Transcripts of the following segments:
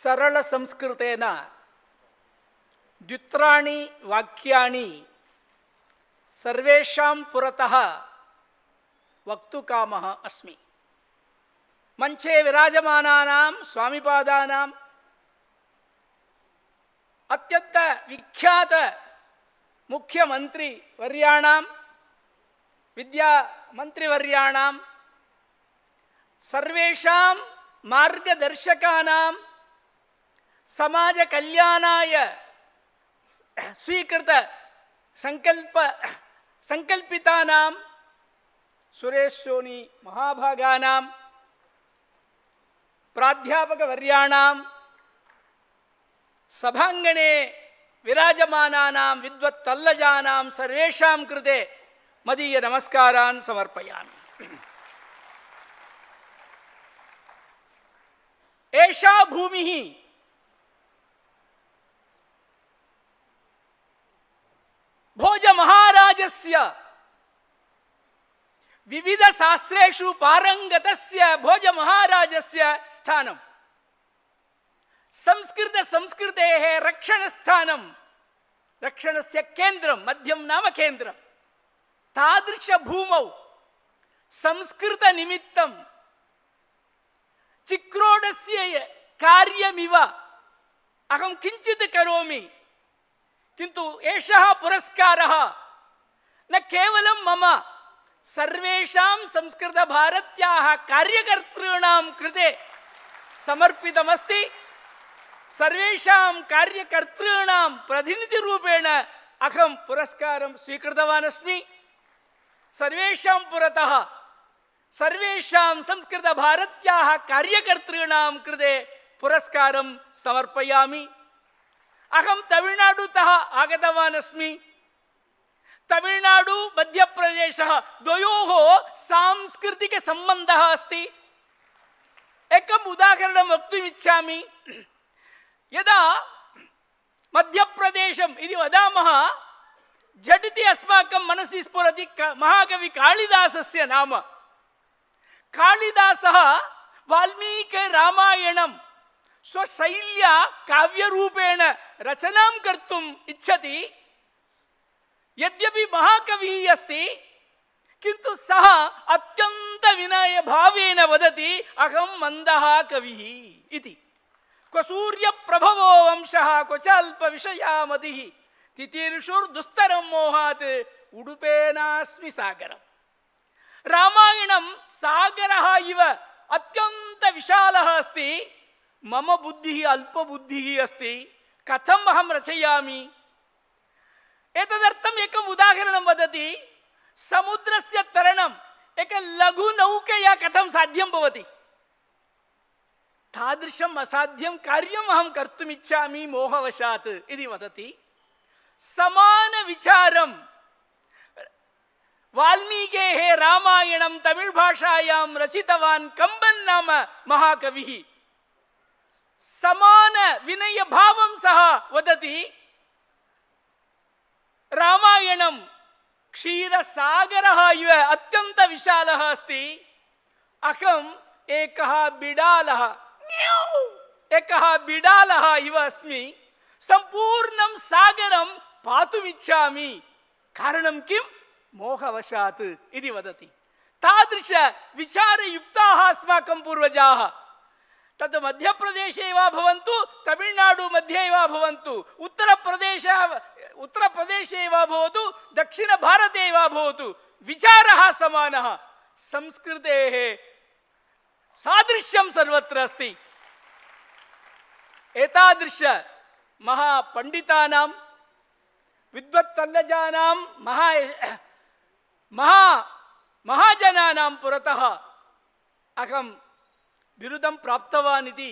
ಸರಳ ಸಂಸ್ಕೃತೇನ ದ್ವಿತ್ರಾಣಿ ವಾಕ್ಯಾನಿ ಸರ್ವೇಷಾಂ ಪುರತಃ ವಕ್ತುಕಾಮಃ ಅಸ್ಮಿ. ಮಂಚೆ ವಿರಾಜಮಾನಾನಾಂ ಸ್ವಾಮಿಪಾದಾನಾಂ ಅತ್ಯಂತ ವಿಖ್ಯಾತ ಮುಖ್ಯಮಂತ್ರಿ ವರ್ಯಾಣಾಂ ವಿದ್ಯಾಮಂತ್ರಿವರ್ಯಾಣಾಂ ಸರ್ವೇಷಾಂ ಮಾರ್ಗದರ್ಶಕಾನಾಂ ಸಮಾಜ ಕಲ್ಯಾಣಾಯ ಸ್ವೀಕೃತ ಸಂಕಲ್ಪಿತಾನಾಂ ಸುರೇಶ್ ಸೋನಿ ಮಹಾಭಾಗಾನಾಂ ಪ್ರಾಧ್ಯಾಪಕವರ್ಯಾಣಾಂ ಸಭಾಂಗಣೆ ವಿರಾಜಮಾನಾನಾಂ ವಿದ್ವತ್ತಲ್ಲಜಾನಾಂ ಸರ್ವೇಷಾಂ ಕೃತೆ ಮದೀಯ ನಮಸ್ಕಾರಾನ್ ಸಮರ್ಪಯಾಮಿ. ಏಷಾ ಭೂಮಿಃ ಭೋಜ ಮಹಾರಾಜಸ್ಯ ವಿವಿಧ ಶಾಸ್ತ್ರೇಷು ಪಾರಂಗತಸ್ಯ ಭೋಜ ಮಹಾರಾಜಸ್ಯ ಸ್ಥಾನಂ ಸಂಸ್ಕೃತೇಃ ರಕ್ಷಣಸ್ಥಾನಂ ರಕ್ಷಣಸ್ಯ ಕೇಂದ್ರಂ ಮಧ್ಯಂ ನಾಮ ಕೇಂದ್ರಂ ತಾದೃಶ ಭೂಮೌ ಸಂಸ್ಕೃತ ನಿಮಿತ್ತಂ ಚಿಕ್ರೋಡಸ್ಯ ಕಾರ್ಯಮಿವ ಅಹಂ ಕಿಂಚಿತ್ ಕರೋಮಿ. ಕಿಂತು ಏಷಃ ಪುರಸ್ಕಾರಃ ನ ಕೇವಲಂ ಮಮ ಸರ್ವೇಷಾಂ ಸಂಸ್ಕೃತ ಭಾರತ್ಯಾಃ ಕಾರ್ಯಕರ್ತॄಣಾಂ ಕೃತೆ ಸಮರ್ಪಿತಮಸ್ತಿ. ಸರ್ವೇಷಾಂ ಕಾರ್ಯಕರ್ತॄಣಾಂ ಪ್ರತಿನಿಧಿರೂಪೇಣ ಅಹಂ ಪುರಸ್ಕಾರಂ ಸ್ವೀಕೃತವಾನ್ ಅಸ್ಮಿ. ಸರ್ವೇಷಾಂ ಪುರತಃ ಸರ್ವೇಷಾಂ ಸಂಸ್ಕೃತ ಭಾರತ್ಯಾಃ ಕಾರ್ಯಕರ್ತॄಣಾಂ ಕೃತೆ ಪುರಸ್ಕಾರಂ ಸಮರ್ಪಯಾಮಿ. ಅಹಂ ತಮಿಳುನಾಡುತಃ ಆಗತವಾನ್ ಅಸ್ಮಿ. ತಮಿಳುನಾಡು ಮಧ್ಯಪ್ರದೇಶಃ ದ್ವಯೋಃ ಸಾಂಸ್ಕೃತಿಕ ಸಂಬಂಧಃ ಅಸ್ತಿ. ಏಕಂ ಉದಾಹರಣಂ ವಕ್ತುಮಿಚ್ಛಾಮಿ. ಯದಾ ಮಧ್ಯಪ್ರದೇಶಂ ಇತಿ ವದಾಮಃ झटिति अस्माकं मनसि स्फुरति महाकवि कालिदासस्य नाम. कालिदासः वाल्मीकिरामायणं स्वशैल्या काव्यरूपेण रचनां कर्तुम् इच्छति. यद्यपि महाकविः अस्ति किन्तु सः अत्यन्त विनयभावेन वदति अहं मन्दः कविः इति. क्व सूर्यप्रभवो वंशः क्व च अल्पविषया मतिः तितीर्षुर्दुस्तरं मोहात् उडुपेनास्मि सागरम्. रामायणं सागरः इव अत्यन्त विशालः अस्ति. मम बुद्धिः अल्पबुद्धिः अस्ति. कथम् अहं रचयामि? एतदर्थम् एकम् उदाहरणं वदति. समुद्रस्य तरणम् एक लघुनौकया कथं साध्यं भवति तादृशम् असाध्यं कार्यम् अहं कर्तुमिच्छामि मोहवशात् इति वदति. समान विचारं वाल्मीकेः रामायणं तमिळ् भाषायां रचितवान् कंबन् नाम महाकविः. समान विनय भावं सः वदति. रामायणं क्षीरसागरः इव अत्यन्त विशालः अस्ति. अहम् एकः बिडालः इव अस्मि. संपूर्णं सागरं पातुमिच्छामि. कारणं किं? मोहवशात् इति वदति. तादृश विचारयुक्ताः अस्माकं पूर्वजाः. तद् मध्यप्रदेशे वा भवन्तु तमिळ्नाडु मध्ये वा भवन्तु उत्तरप्रदेशे वा भवतु दक्षिणभारते वा भवतु विचारः समानः. संस्कृतेः सादृश्यं सर्वत्र अस्ति. एतादृश महापण्डितानां विद्वत्तल्लजानां महाजनानां पुरतः अहं बिरुदं प्राप्तवान् इति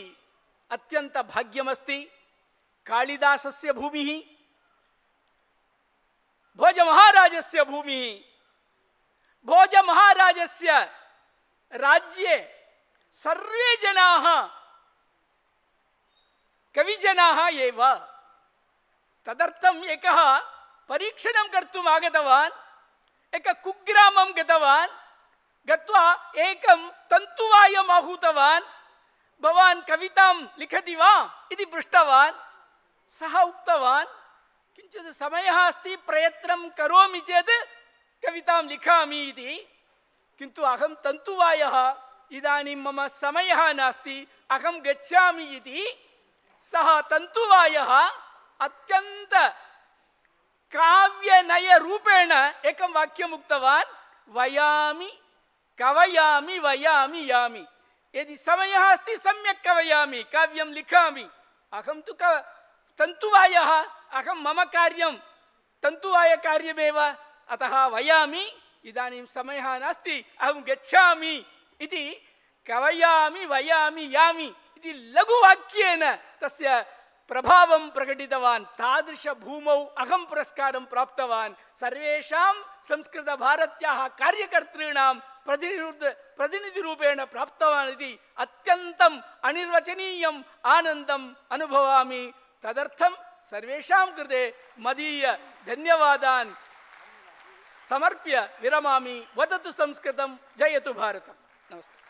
अत्यन्त भाग्यमस्ति. कालिदासस्य भूमिः भोजमहाराजस्य भूमिः. भोजमहाराजस्य राज्ये सर्वे जनाः कविजनाः एव. तदर्थम् एकः परीक्षणं कर्तुम् आगतवान्. एकः कुग्रामं गतवान्. गत्वा एकं तन्तुवायम् आहूतवान्. भवान् कवितां लिखति वा इति पृष्टवान्। सः उक्तवान् किञ्चित् समयः अस्ति, प्रयत्नं करोमि चेत् कवितां लिखामि इति, किन्तु अहं तन्तुवायः, इदानीं मम समयः नास्ति, अहं गच्छामि इति सः तन्तुवायः अत्यन्त काव्यनयरूपेण एकं वाक्यम् उक्तवान्, वयामि कवयामि वयामि यामि। यदि समयः अस्ति सम्यक् कवयामि, काव्यं लिखामि। अहं तु तन्तुवायः, अहं मम कार्यं तन्तुवायकार्यमेव, अतः वयामि, इदानीं समयः नास्ति, अहं गच्छामि इति कवयामि वयामि यामि इति लघुवाक्येन तस्य प्रभावं प्रकटितवान्। तादृशभूमौ अहं पुरस्कारं प्राप्तवान्। सर्वेषां संस्कृतभारत्याः कार्यकर्तॄणां प्रतिनिधिरूपेण प्राप्तवान् इति अत्यन्तम् अनिर्वचनीयम् आनन्दम् अनुभवामि। तदर्थं सर्वेषां कृते मदीय धन्यवादान् समर्प्य विरमामि। वदतु संस्कृतं, जयतु भारतम्। नमस्ते।